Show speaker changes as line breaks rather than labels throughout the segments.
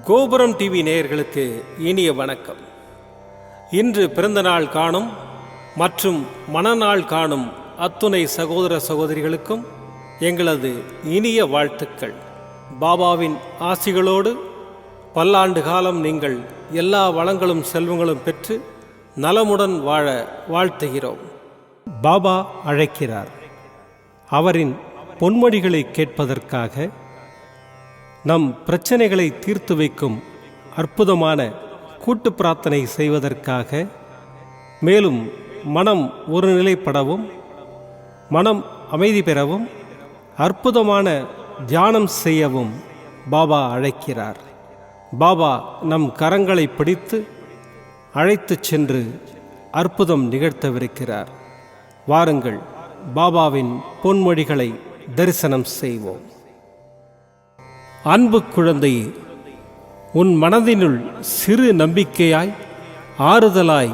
கோபுரம் டிவி நேயர்களுக்கு இனிய வணக்கம். இன்று பிறந்தநாள் காணும் மற்றும் மணநாள் காணும் அத்துணை சகோதர சகோதரிகளுக்கும் எங்களது இனிய வாழ்த்துக்கள். பாபாவின் ஆசிகளோடு பல்லாண்டு காலம் நீங்கள் எல்லா வளங்களும் செல்வங்களும் பெற்று நலமுடன் வாழ வாழ்த்துகிறோம். பாபா அழைக்கிறார். அவரின் பொன்மொழிகளை கேட்பதற்காக, நம் பிரச்சனைகளை தீர்த்து வைக்கும் அற்புதமான கூட்டு பிரார்த்தனை செய்வதற்காக, மேலும் மனம் ஒருநிலைப்படவும் மனம் அமைதி பெறவும் அற்புதமான தியானம் செய்யவும் பாபா அழைக்கிறார். பாபா நம் கரங்களை பிடித்து அழைத்துச் சென்று அற்புதம் நிகழ்த்தவிருக்கிறார். வாருங்கள், பாபாவின் பொன்மொழிகளை தரிசனம் செய்வோம். அன்பு குழந்தையே, உன் மனதினுள் சிறு நம்பிக்கையாய் ஆறுதலாய்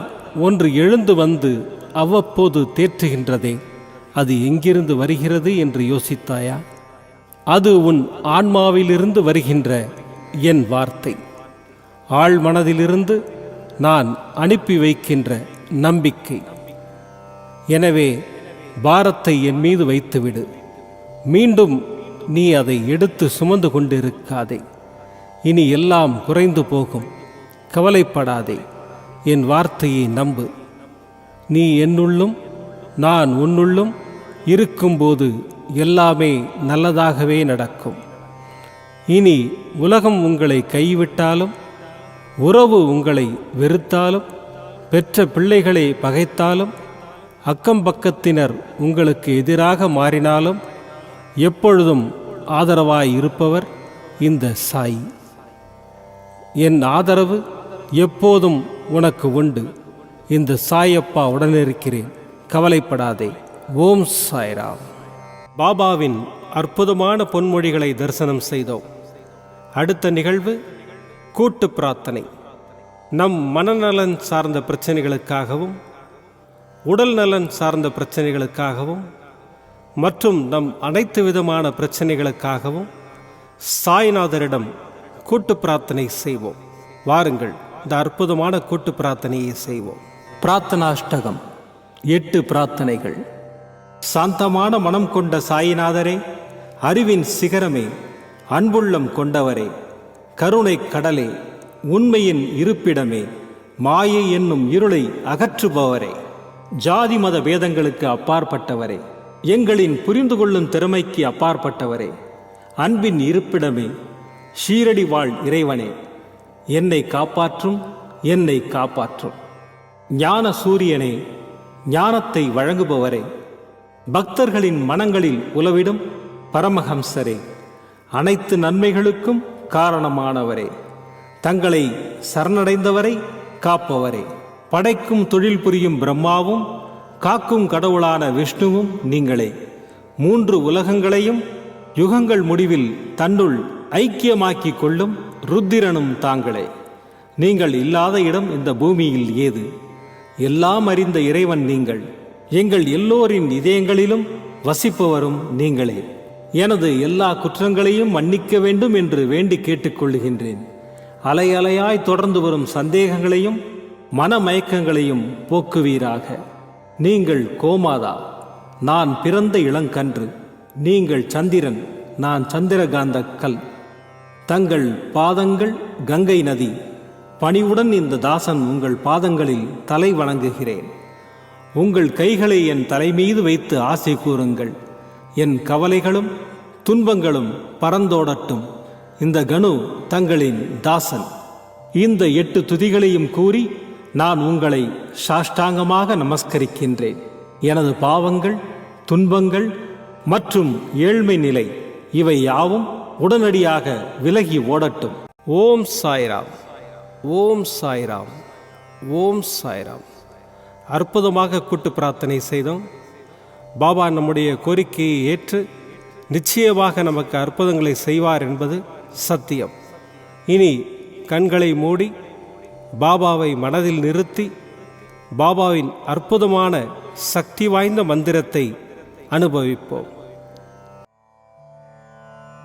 ஒன்று எழுந்து வந்து அவ்வப்போது தேற்றுகின்றதே, அது எங்கிருந்து வருகிறது என்று யோசித்தாயா? அது உன் ஆன்மாவிலிருந்து வருகின்ற என் வார்த்தை, ஆழ் மனதிலிருந்து நான் அனுப்பி வைக்கின்ற நம்பிக்கை. எனவே பாரத்தை என் மீது வைத்துவிடு. மீண்டும் நீ அதை எடுத்து சுமந்து கொண்டிருக்காதே. இனி எல்லாம் குறைந்து போகும். கவலைப்படாதே. என் வார்த்தையை நம்பு. நீ என்னுள்ளும் நான் உன்னுள்ளும் இருக்கும்போது எல்லாமே நல்லதாகவே நடக்கும். இனி உலகம் உங்களை கைவிட்டாலும், உறவு உங்களை வெறுத்தாலும், பெற்ற பிள்ளைகளை பகைத்தாலும், அக்கம்பக்கத்தினர் உங்களுக்கு எதிராக மாறினாலும், எப்பொழுதும் ஆதரவாய் இருப்பவர் இந்த சாய். என் ஆதரவு எப்போதும் உனக்கு உண்டு. இந்த சாயப்பா உடனிருக்கிறேன், கவலைப்படாதே. ஓம் சாய்ராம். பாபாவின் அற்புதமான பொன்மொழிகளை தரிசனம் செய்தோம். அடுத்த நிகழ்வு கூட்டு பிரார்த்தனை. நம் மனநலன் சார்ந்த பிரச்சனைகளுக்காகவும், உடல் நலன் சார்ந்த பிரச்சனைகளுக்காகவும் மற்றும் நம் அனைத்து விதமான பிரச்சனைகளுக்காகவும் சாய்நாதரிடம் கூட்டு பிரார்த்தனை செய்வோம். வாருங்கள், இந்த அற்புதமான கூட்டு பிரார்த்தனையை செய்வோம். பிரார்த்தனாஷ்டகம். 8 பிரார்த்தனைகள். சாந்தமான மனம் கொண்ட சாயிநாதரே, அறிவின் சிகரமே, அன்புள்ளம் கொண்டவரே, கருணை கடலே, உண்மையின் இருப்பிடமே, மாயை என்னும் இருளை அகற்றுபவரே, ஜாதி மத வேதங்களுக்கு அப்பாற்பட்டவரே, எங்களின் புரிந்து கொள்ளும் திறமைக்கு அப்பாற்பட்டவரே, அன்பின் இருப்பிடமே, ஷீரடி வாழ் இறைவனே, என்னை காப்பாற்றும், என்னை காப்பாற்றும். ஞான சூரியனே, ஞானத்தை வழங்குபவரே, பக்தர்களின் மனங்களில் உலவிடும் பரமஹம்சரே, அனைத்து நன்மைகளுக்கும் காரணமானவரே, தங்களை சரணடைந்தவரை காப்பவரே, படைக்கும் தொழில் புரியும் பிரம்மாவும் காக்கும் கடவுளான விஷ்ணுவும் நீங்களே. 3 உலகங்களையும் யுகங்கள் முடிவில் தன்னுள் ஐக்கியமாக்கிக் கொள்ளும் ருத்திரனும் தாங்களே. நீங்கள் இல்லாத இடம் இந்த பூமியில் ஏது? எல்லாம் அறிந்த இறைவன் நீங்கள். எங்கள் எல்லோரின் இதயங்களிலும் வசிப்பவரும் நீங்களே. எனது எல்லா குற்றங்களையும் மன்னிக்க வேண்டும் என்று வேண்டி கேட்டுக்கொள்ளுகின்றேன். அலை அலையாய் தொடர்ந்து வரும் சந்தேகங்களையும் மனமயக்கங்களையும் போக்குவீராக. நீங்கள் கோமாதா, நான் பிறந்த இளங்கன்று. நீங்கள் சந்திரன், நான் சந்திரகாந்த கல். தங்கள் பாதங்கள் கங்கை நதி. பணிவுடன் இந்த தாசன் உங்கள் பாதங்களில் தலை வணங்குகிறேன். உங்கள் கைகளை என் தலைமீது வைத்து ஆசை கூறுங்கள். என் கவலைகளும் துன்பங்களும் பறந்தோடட்டும். இந்த கணு தங்களின் தாசன். இந்த 8 துதிகளையும் கூறி நான் உங்களை சாஷ்டாங்கமாக நமஸ்கரிக்கின்றேன். எனது பாவங்கள், துன்பங்கள் மற்றும் ஏழ்மை நிலை இவை யாவும் உடனடியாக விலகி ஓடட்டும். ஓம் சாய்ராம், ஓம் சாய்ராம், ஓம் சாய்ராம். அற்புதமாக கூட்டு பிரார்த்தனை செய்தோம். பாபா நம்முடைய கோரிக்கையை ஏற்று நிச்சயமாக நமக்கு அற்புதங்களை செய்வார் என்பது சத்தியம். இனி கண்களை மூடி பாபாவை மனதில் நிறுத்தி பாபாவின் அற்புதமான சக்தி வாய்ந்த மந்திரத்தை அனுபவிப்போம்.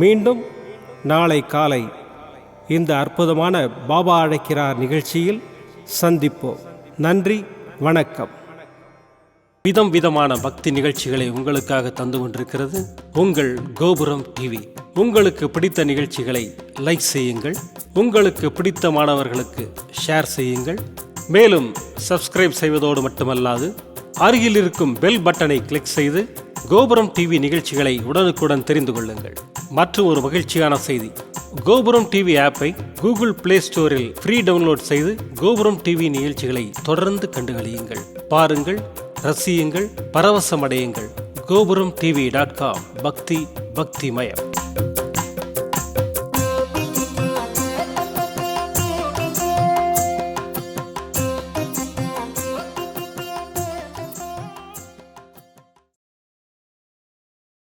மீண்டும் நாளை காலை இந்த அற்புதமான பாபா அழைக்கிறார் நிகழ்ச்சியில் சந்திப்போம். நன்றி, வணக்கம். விதம் விதமான பக்தி நிகழ்ச்சிகளை உங்களுக்காக தந்து கொண்டிருக்கிறது உங்கள் கோபுரம் டிவி. உங்களுக்கு பிடித்த நிகழ்ச்சிகளை லைக் செய்யுங்கள், உங்களுக்கு பிடித்த மாணவர்களுக்கு ஷேர் செய்யுங்கள். மேலும் சப்ஸ்கிரைப் செய்வதோடு மட்டுமல்லாது அருகில் இருக்கும் பெல் பட்டனை கிளிக் செய்து கோபுரம் டிவி நிகழ்ச்சிகளை உடனுக்குடன் தெரிந்து கொள்ளுங்கள். மற்றும் ஒரு மகிழ்ச்சியான செய்தி, கோபுரம் டிவி ஆப்பை கூகுள் பிளே ஸ்டோரில் ஃப்ரீ டவுன்லோட் செய்து கோபுரம் டிவி நிகழ்ச்சிகளை தொடர்ந்து கண்டுகளியுங்கள். பாருங்கள், ரசியுங்கள், பரவசமடையுங்கள். gopuramtv.com. பக்தி பக்திமயம்.